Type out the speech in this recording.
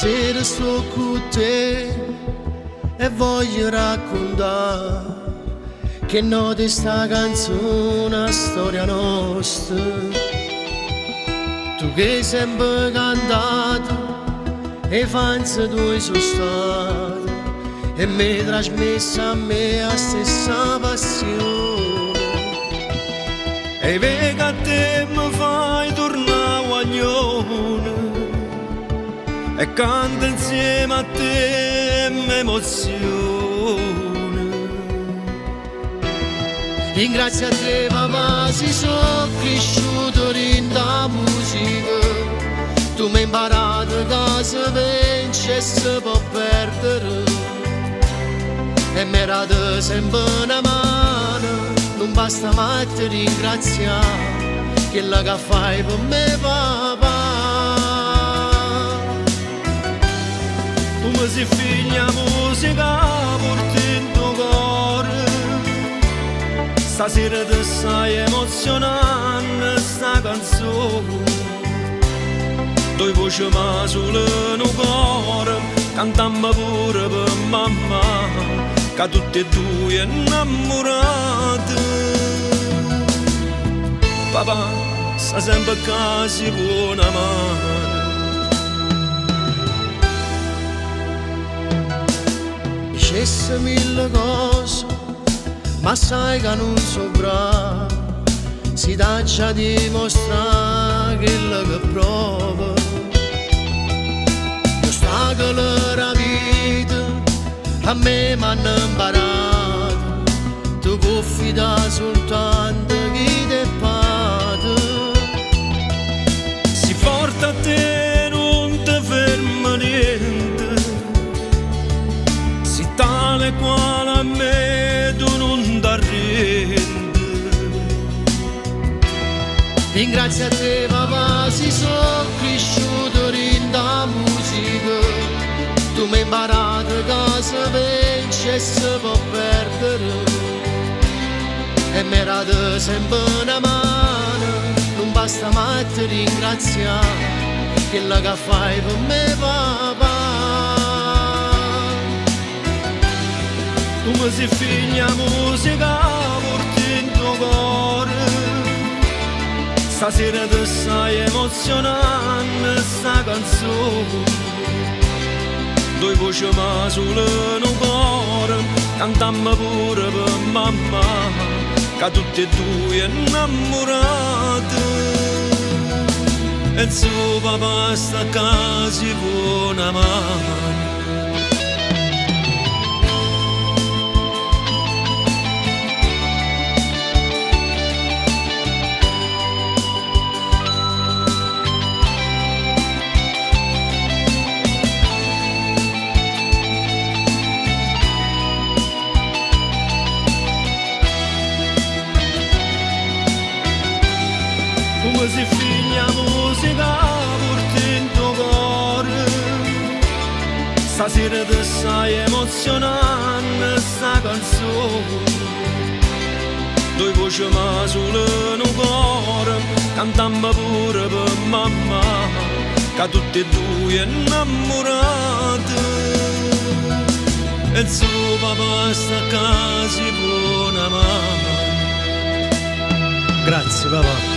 Stasera sto con te e voglio raccontare che noti sta canzone, una storia nostra. Tu che hai sempre cantato e fanze tue sono state e mi hai trasmesso a me la stessa passione. E vedi che a te mi fai tornare guaglione e canto insieme a te m'emozione. Ringrazio a te papà, si sono cresciuto in la musica. Tu mi hai imparato che si vince e si può perdere e mi hai dato sempre una mano. Non basta mai ti ringraziare che la che fai per me papà. Tu mi sei figlia musica porti in tuo cuore. Stasera ti stai emozionando sta canzone. Due voci ma solo in un cuore, cantammo pure per mamma, che tutti e due innamorati. Papà, sta sempre a casa si può una mano. Dicesse mille cose, ma sai che non so bravo. Si taccia a dimostrare quello che prova. Che la vita a me m'hanno imparato. Tu puoi fidare soltanto chi ti pata. Si forte a te non ti ferma niente, si tale quale a me tu non t'arrendi. Ringrazio a te papà, si sono cresciuto in la musica. Tu mi hai imparato che si vince e si può perdere e mi hai dato sempre una mano. Non basta mai ti ringraziare che la che fai per me papà. Tu mi sei figlia musica porti in tuo cuore. Stasera ti stai emozionando sta canzone. Due voci ma solo in un cuore, cantammo pure per mamma, che tutti e due innamorati. E il suo papà sta a casa si può una mano. Come si figlia musica porti in tuo cuore. Stasera ti stai emozionando sta canzone. Due voci ma solo in un cuore, cantammo pure per mamma, che tutti e due innamorati. E il suo papà sta a casa si può una mano. Grazie papà.